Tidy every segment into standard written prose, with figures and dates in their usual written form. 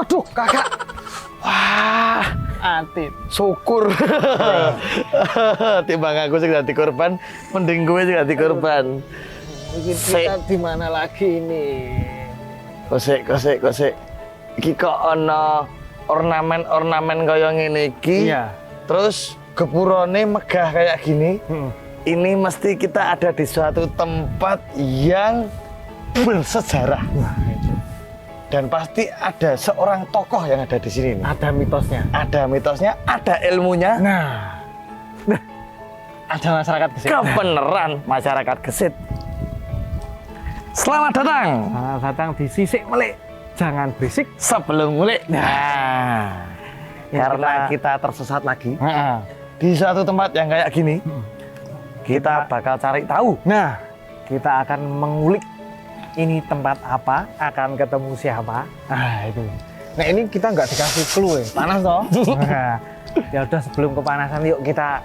Waduh, kakak. Wah, Atit. syukur. Timbang aku sing dadi korban, mending kowe sing dadi korban. Kita di mana lagi ini? Kosek. Iki kok ana ornamen-ornamen kaya ngene iki. Iya. Terus gepurone megah kayak gini. Ini mesti kita ada di suatu tempat yang bersejarah. Nah, itu. Dan pasti ada seorang tokoh yang ada di sini nih. Ada mitosnya. Ada mitosnya, ada ilmunya. Nah, ada masyarakat Gesit. Kebenaran masyarakat Gesit. Selamat datang. Selamat datang di Sisik Melik. Jangan berisik. Sebelum mulai. Nah, Ya, karena kita tersesat lagi Heeh. di suatu tempat yang kayak gini, kita bakal cari tahu. Nah, kita akan mengulik ini tempat apa, akan ketemu siapa. Nah, itu. Nah, ini kita nggak dikasih clue ya. Panas toh? Nah, ya udah sebelum kepanasan yuk kita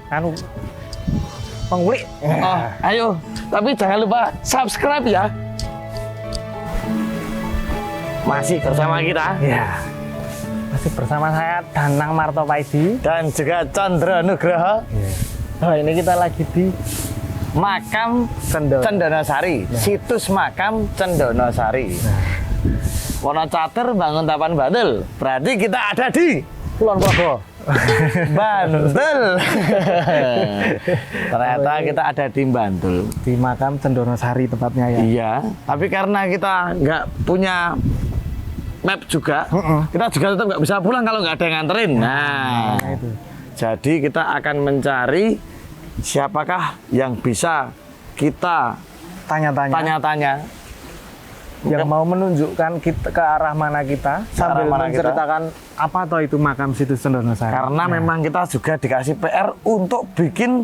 anu mengulik. Oh, ayo. Tapi jangan lupa subscribe ya. Masih bersama kita Ya. Masih bersama saya Danang Martopaidi dan juga Chandra Nugroho. Oh, ini kita lagi di Makam Cendonosari, situs makam Cendonosari. Wonocatur bangun tapan Bantul. Berarti kita ada di Kulon Progo. Bantul. Ternyata kita ada di Bantul. Di makam Cendonosari tempatnya ya. Iya, tapi karena kita nggak punya map juga, kita juga tetap nggak bisa pulang kalau nggak ada yang nganterin. Nah, itu. jadi kita akan mencari siapakah yang bisa kita tanya-tanya Yang mau menunjukkan kita ke arah mana kita sambil mana kita. menceritakan apa toh itu makam situs Cendonosari. karena memang kita juga dikasih PR untuk bikin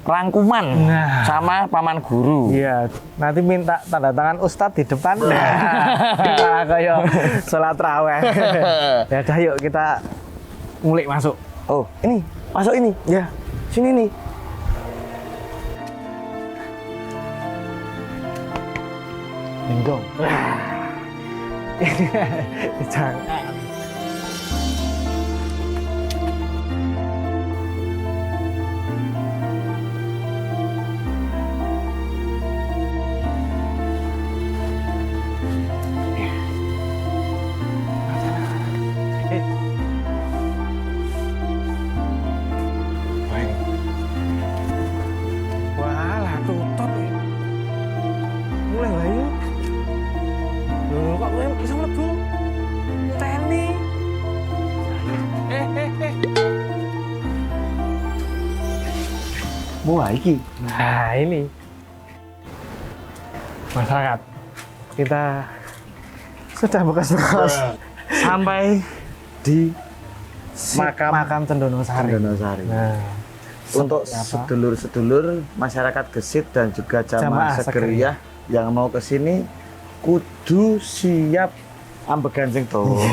rangkuman sama paman guru. Iya, nanti minta tanda tangan Ustadz di depan. Nah, kayak sholat raweh. Ya udah yuk kita ngulik masuk. Oh, ini masuk ini. Ya, Sini nih. Lindong. Jangan. Walah, tutup ini. Mulai lah yuk. Loh, kok mulai bisa mlebu? Teni. Wah, iki. Nah, ini. Masyarakat. Kita sudah bekas-bekas Sampai di makam Cendonosari. Cendonosari. Nah, Untuk apa? sedulur-sedulur masyarakat Gesit dan juga Jamaah jamaah Segeriyah yang mau ke sini kudu siap ambegan sing dawa.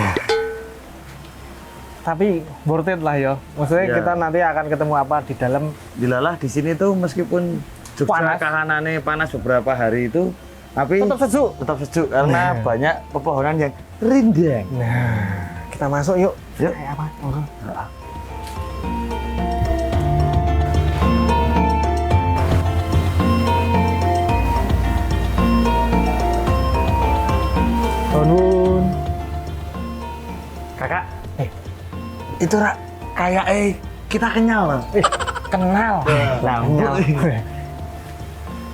tapi worth it lah ya. Maksudnya Ya. kita nanti akan ketemu apa di dalam. Dilalah di sini tuh meskipun Jogja Panas. kahanane panas beberapa hari itu, tapi Tetap sejuk. tetap sejuk karena banyak pepohonan yang rindang. Nah, kita masuk yuk. Yuk. Kayak apa? Monggo. Nuhun. Kakak, Itu Rak, kayak kita kenyal. kenal. Lah, Kenal.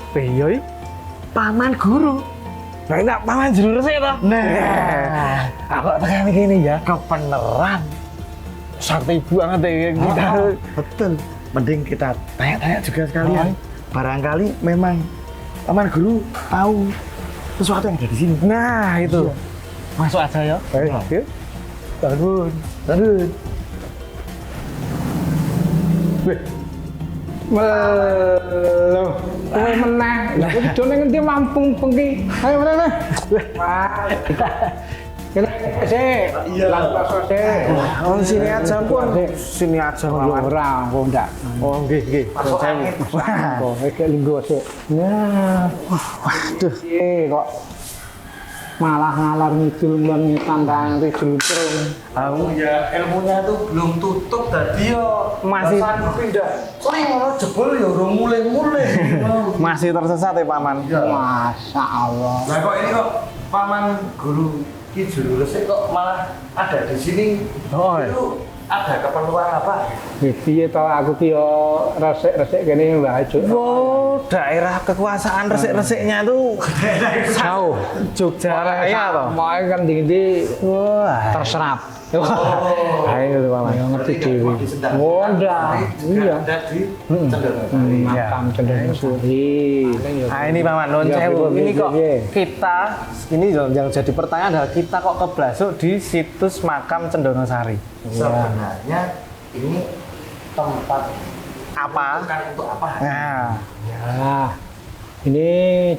Beyoy. paman guru. Nah, ini paman jurus ya toh? Nah, Aku tekan gini ya. kebenaran. Sakti banget ya kita. Betul. Mending kita tanya-tanya juga sekalian. Barangkali memang paman guru tahu sesuatu yang ada di sini. Nah, itu. Masuk aja ya. Yuk. Bangun. Terus. Loh, kowe meneh. Lah kowe dene ngendi Lampung pengki. Ayo meneh. Wah. Kene sik. Langsung sik. Oh, sini aja pun. Sini aja mawar. Ora, kok ndak. Oh, nggih, nggih. Kok iki linggo sik. Nah, waduh. Piye kok malah ngalor ngidul ngetan tangi jlutrung. Aku ya ilmunya tuh belum tutup tadi yo. Masih- pindah. Sering ngono jebol ya urung mulai-mulai. Masih tersesat ya Paman. Masya Allah. Lah kok ini kok paman guru Ki Juru Resik kok malah ada di sini? Oh, iya. Itu ada keperluan apa? Piye to aku ki yo resik-resik kene Mbah Ajuk. Oh, daerah kekuasaan resik-resiknya tuh Jauh. Jogja Raya toh. Mau kan tinggi Wah. terserap. Oh. Ayo itu Paman. Ngerti dewi. Oh, ndak. Iya. Ada di Cenderawasih. Makam Cenderawasih Suri. Nah ini Paman Nun Ya, Sewu, piye, ini kok piye? kita, ini yang jadi pertanyaan adalah kita kok keblasuk di situs makam Cendonosari. Sebenarnya ini tempat Apa? bukan untuk apa? Nah, Ya. Ini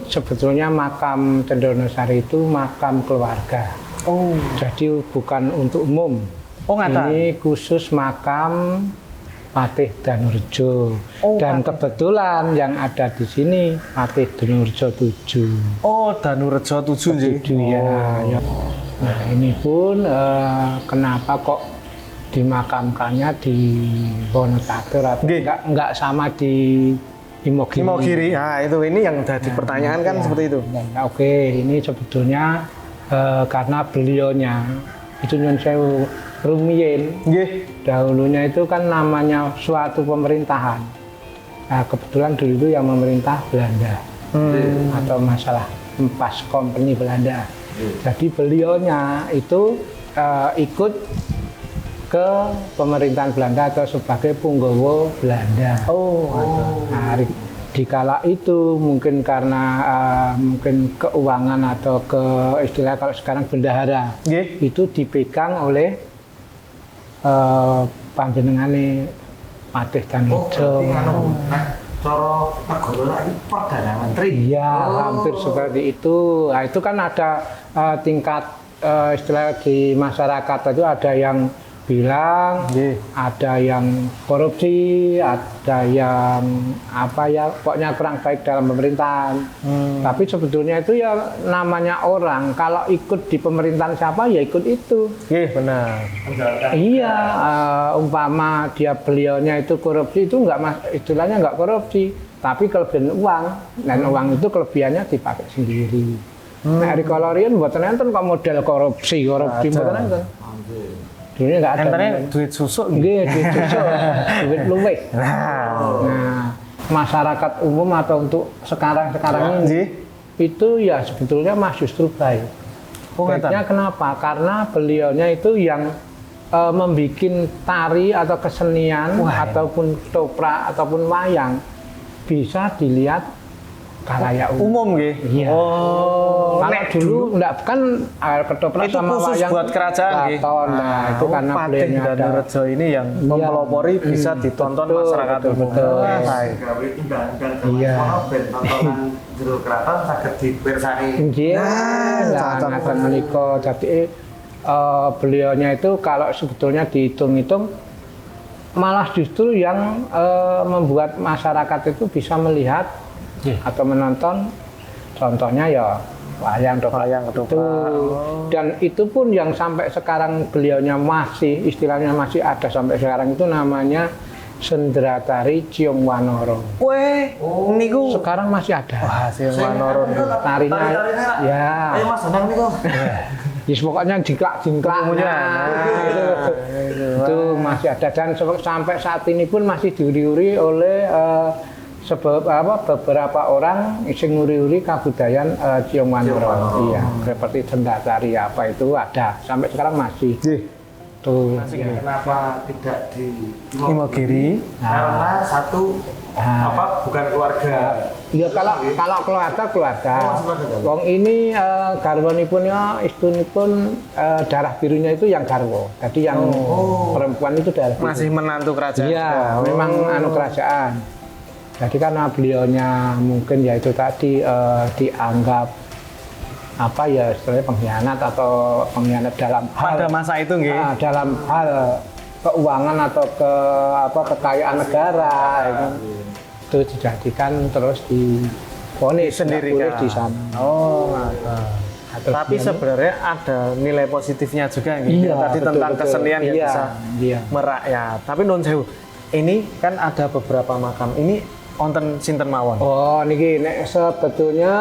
sebetulnya makam Cenderawasih itu makam keluarga. oh, Jadi bukan untuk umum. oh ngata. Ini khusus makam Patih Danurjo. Oh, Dan Patih. kebetulan yang ada di sini Patih Danurjo 7. Oh, Danurejo 7 nggih. 7 ya. Nah, ini pun kenapa kok dimakamkannya di Wonosator atau Nggih. enggak sama di Imogiri. Imogiri. Nah, itu ini yang jadi pertanyaan kan Ya. seperti itu. Nah, oke, ini sebetulnya karena beliaunya itu Nyun Sewu rumiyin. Nggih. Dahulunya itu kan namanya suatu pemerintahan. Nah, kebetulan dulu itu yang memerintah Belanda atau masalah Empas Company Belanda. Jadi beliaunya itu ikut ke pemerintahan Belanda atau sebagai punggawa Belanda. Nah, di kala itu mungkin karena mungkin keuangan atau ke istilah kalau sekarang bendahara Nggih. itu dipegang oleh panjenengane Patih Oh, Danurjo. berarti anu, nah, cara negara lagi Perdana Menteri. Iya, Oh. hampir seperti itu. Nah, itu kan ada tingkat istilah di masyarakat itu ada yang bilang, Nggih. ada yang korupsi, ada yang apa ya, pokoknya kurang baik dalam pemerintahan. Tapi sebetulnya itu ya namanya orang, kalau ikut di pemerintahan siapa ya ikut itu. Nggih, benar. Iya, umpama beliaunya itu korupsi itu istilahnya nggak korupsi, tapi kelebihan uang dan uang itu kelebihannya dipakai sendiri. Nah, di kolorian buatan enten kok model korupsi Ada. buatan enten. Dulunya nggak ada. Entarnya duit susuk nggih. Nggih, duit susu, duit luwih. Nah, Nah, masyarakat umum atau untuk sekarang nggih. ini itu ya sebetulnya mas justru baik. Oh, Baiknya ngeten. kenapa? Karena beliaunya itu yang membuat tari atau kesenian Wah, ataupun toprak ataupun wayang bisa dilihat khalayak umum. Umum nggih. Iya. Oh, Kalau nek dulu enggak kan ketoprak itu sama khusus wayang buat kerajaan nggih. keraton. Nah, itu karena Patih beliaunya ada. Danurejo ini yang mempelopori bisa ditonton betul, masyarakat betul, umum. betul. Wah, baik. Gawe tunggal-tunggal Iya. kono ben tontonan jero keraton saged dipirsani. Nggih, Nah, lah cocok. ngaten menika. Jadi beliaunya itu kalau sebetulnya dihitung-hitung malah justru yang membuat masyarakat itu bisa melihat atau menonton, contohnya ya wayang Wayang ketoprak ketoprak. itu. Dan itu pun yang sampai sekarang beliaunya masih, istilahnya masih ada sampai sekarang itu namanya Sendratari Ciung Wanoro. Weh, niku Sekarang masih ada. wah, si Wanoro niku. Tarinya, ya. Ayo Mas senang nih kok. Ya, pokoknya jingklak-jingklak. Ilmunya. Itu masih ada dan sampai saat ini pun masih diuri-uri oleh beberapa orang yang nguri-uri kabudayan Ciung Wanoro. Iya, seperti Sendratari apa itu ada sampai sekarang masih. Tuh. Ya, kenapa tidak di Imogiri. Karena satu apa bukan keluarga. Ya kalau keluarga. Oh, keluarga. Wong ini garwanipun ya istunipun darah birunya itu yang garwo. Jadi yang perempuan itu darah biru. Masih menantu kerajaan. Iya, memang anu kerajaan. Jadi karena beliaunya mungkin ya itu tadi dianggap apa ya istilahnya pengkhianat atau pengkhianat dalam Pada hal masa itu nggih. dalam hal keuangan atau kekayaan negara itu dijadikan terus divonis Sendiri nggak boleh kan? di sana. Oh, Terus Tapi dia- sebenarnya ada nilai positifnya juga gitu. Iya, Tadi betul, tentang betul. kesenian yang Iya, bisa iya. merakyat. Tapi non sewu, ini kan ada beberapa makam. Ini wonten sinten mawon. Oh, niki nek sebetulnya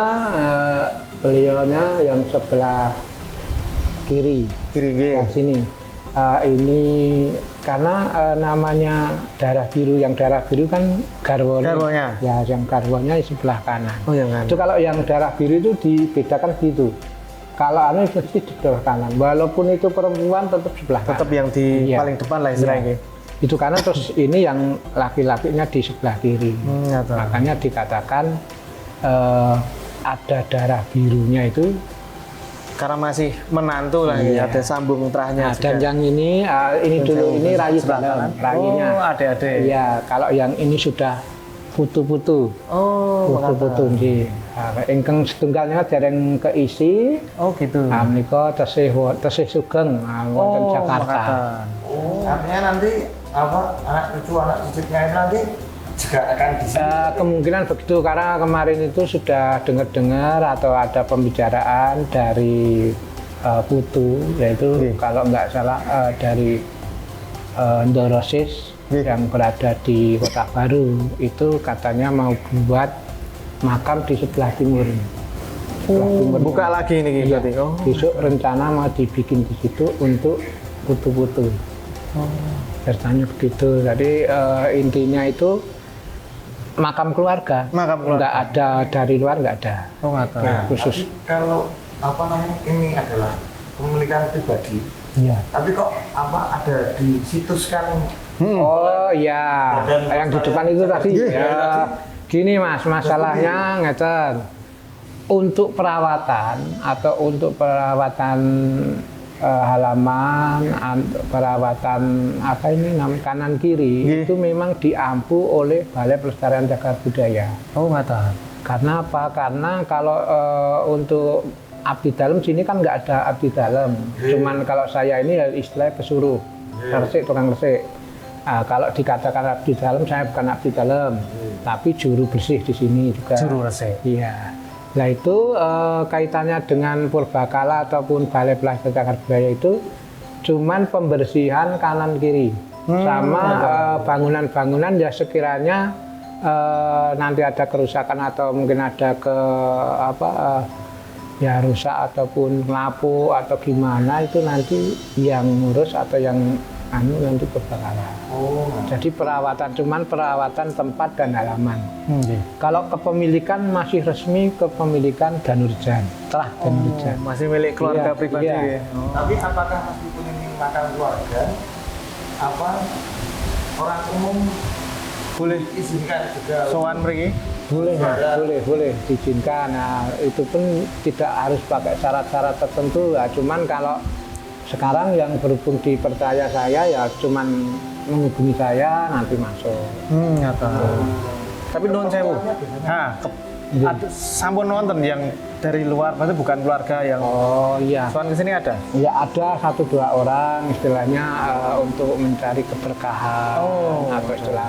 beliaunya yang sebelah kiri, Kiri nggih. yang sini. Ini karena namanya darah biru, yang darah biru kan garwonya. Garwonya. Ya, yang garwonya di sebelah kanan. Oh yang kan. Itu kalau yang darah biru itu dibedakan gitu. Kalau anu itu di sebelah kanan. Walaupun itu perempuan tetap sebelah kanan. Tetap yang di Iya. paling depan lah istilahnya. Iya. Itu kanan, terus ini yang laki-lakinya di sebelah kiri. Nyata. Makanya dikatakan ada darah birunya itu. Karena masih menantu lah ya, Iya. ada sambung terahnya Nah, juga. dan yang ini dulu ini rayu Sebelah dalam, kanan. rayunya. Oh, ada-ada. Iya, kalau yang ini sudah putu-putu. Oh, Putu-putu nggih. Ingkang setunggalnya dereng keisi. Oh gitu. Menika tesih sugeng wonten Jakarta. Makatan. Artinya nanti apa anak cucu anak cicitnya itu nanti juga akan di sini. Kemungkinan begitu karena kemarin itu sudah dengar-dengar atau ada pembicaraan dari Putu, yaitu kalau nggak salah dari Ndorosis yang berada di Kota Baru, itu katanya mau buat makam di sebelah timur. Sebelah timur. Buka lagi ini Iya. berarti. Oh. Besok rencana mau dibikin di situ untuk putu-putu. Ceritanya begitu. Jadi intinya itu makam keluarga. Makam keluarga. Nggak ada dari luar, nggak ada. Oh ngata. Ya, khusus. Tapi kalau apa namanya ini adalah kepemilikan pribadi. Iya. Tapi kok apa ada di situs kan? Oh iya, yang di depan itu tadi. Ya, gini Mas, masalahnya ngeten. Untuk perawatan atau untuk perawatan halaman, perawatan apa ini namanya kanan kiri itu memang diampu oleh Balai Pelestarian Cagar Budaya. Oh ngata. Karena apa? Karena kalau untuk abdi dalam sini kan nggak ada abdi dalam. Cuman kalau saya ini istilahnya pesuruh, resik, tukang resik. Nah, kalau dikatakan abdi dalam, saya bukan abdi dalam, tapi juru bersih di sini juga. Juru resik. Iya. Nah itu kaitannya dengan purbakala ataupun Balai Pelestarian Cagar Budaya itu cuman pembersihan kanan kiri sama bangunan-bangunan ya sekiranya nanti ada kerusakan atau mungkin ada ya rusak ataupun lapuk atau gimana itu nanti yang ngurus atau yang nanti purbakala. Oh, Jadi perawatan cuman perawatan tempat dan halaman. Nggih. Kalau kepemilikan masih resmi kepemilikan Danurjan, telah Danurjan. Masih milik keluarga Iya, pribadi iya. ya. Oh. tapi apakah meskipun ini makam keluarga, apa orang umum Boleh izinkan juga? sowan mriki? Boleh, boleh diizinkan. Nah, itu pun tidak harus pakai syarat-syarat tertentu. Ya, cuman kalau sekarang yang berhubung dipercaya saya ya cuman menghubungi saya nanti masuk. Nyata. Tapi nuwun sewu. Nah, sampun nonton yang dari luar, berarti bukan keluarga yang Oh iya. sowan kesini ada? Ya ada 1-2 orang istilahnya untuk mencari keberkahan atau istilah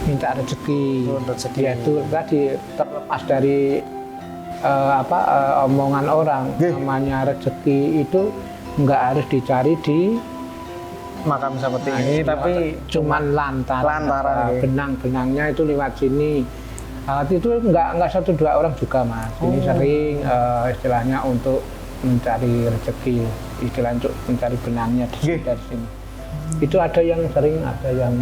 minta rezeki. Rezeki. Yaitu tadi terlepas dari omongan orang, namanya rezeki itu nggak harus dicari di Makam seperti ini, tapi cuman lantaran Lantaran, benang-benangnya itu lewat sini. Itu nggak 1-2 orang juga Mas. Ini sering istilahnya untuk mencari rezeki, istilahnya untuk mencari benangnya dari sini. Itu ada yang sering, ada yang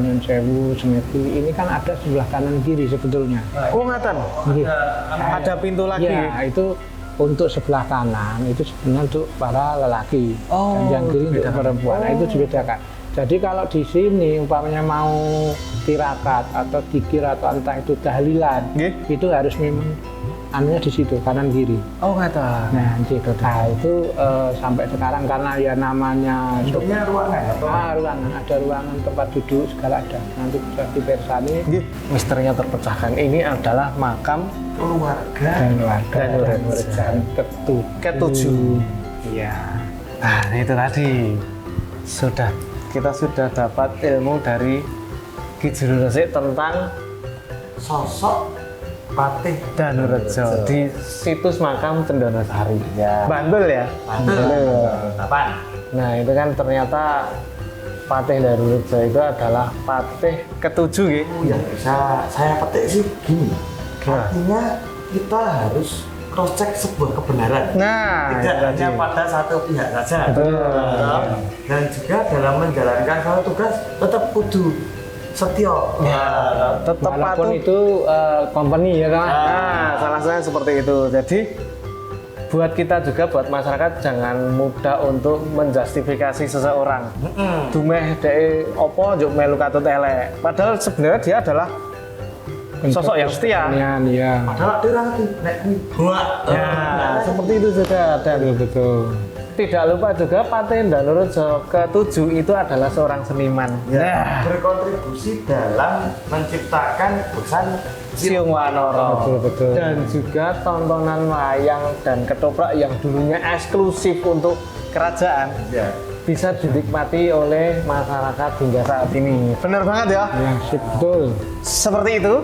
Nyun Sewu, Semeti. Ini kan ada sebelah kanan kiri sebetulnya. oh ngatan. Iya. Ada pintu lagi. Ya, itu untuk sebelah kanan itu sebenarnya untuk para lelaki dan yang kiri untuk perempuan. Nah, itu dibedakan. Jadi kalau di sini umpamanya mau tirakat atau dikir atau entah itu tahlilan, itu harus memang anunya di situ kanan kiri. Oh ngatan. Nah, gitu. Nah, itu sampai sekarang karena ya namanya Bentuknya ruangan atau? ruangan, ada ruangan tempat duduk segala ada. Nanti bisa dipersani Misterinya terpecahkan. Ini adalah makam keluarga dan warga dan ketujuh. Iya. Nah, itu tadi kita sudah dapat ilmu dari Ki Juru Resik tentang sosok Patih Danurejo di situs makam Cendonosari. Ya. Bantul ya? Apaan? Nah itu kan ternyata Patih Danurejo itu adalah patih ketujuh ya. Oh ya, bisa saya petik sih gini. Artinya kita harus cross check sebuah kebenaran. Nah, Tidak itu hanya tadi. pada satu pihak saja. Betul. Dan juga dalam menjalankan suatu tugas tetap kudu setio. Ya, tetap Walaupun patuh. itu company ya kan. Nah, salah satunya seperti itu. Jadi buat kita juga, buat masyarakat jangan mudah untuk menjustifikasi seseorang. Dumeh dek opo njuk melu katut elek. Padahal sebenarnya dia adalah sosok yang setia. Pertanian, iya. Padahal dia nanti nek buat. Ya, seperti itu juga. Dan Betul. tidak lupa juga Patih Danurejo ke-7 itu adalah seorang seniman. Ya, berkontribusi dalam menciptakan pesan Siung Wanoro. Betul. Dan juga tontonan wayang dan ketoprak yang dulunya eksklusif untuk kerajaan ya. bisa dinikmati oleh masyarakat hingga saat ini. Benar banget ya. Ya, sip, betul. Seperti itu.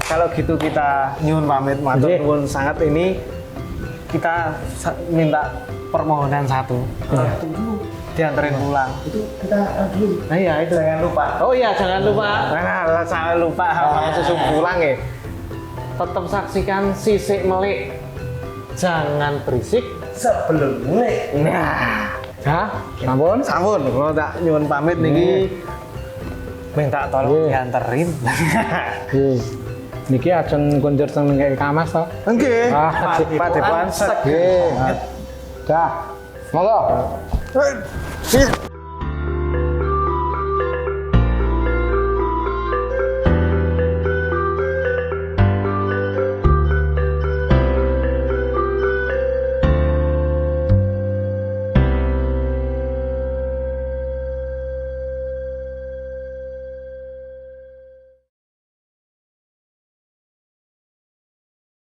Kalau gitu kita nyuwun pamit, matur Oke. nuwun sangat. Ini kita minta permohonan satu. Dianterin pulang. Itu kita dulu. Nah iya itu jangan lupa. Oh iya jangan lupa. Nah, jangan lupa susu pulang ya. Tetap saksikan Sisik Melik. Jangan berisik. Sebelum mulai. Nah, Ya, sampun. sampun. Kalau tak nyuwun pamit niki minta tolong dianterin. Nggih. Niki ajeng kunjur teng ngek Kamas to. Nggih. Pak Depan Nggih. Dah. Monggo. Sik.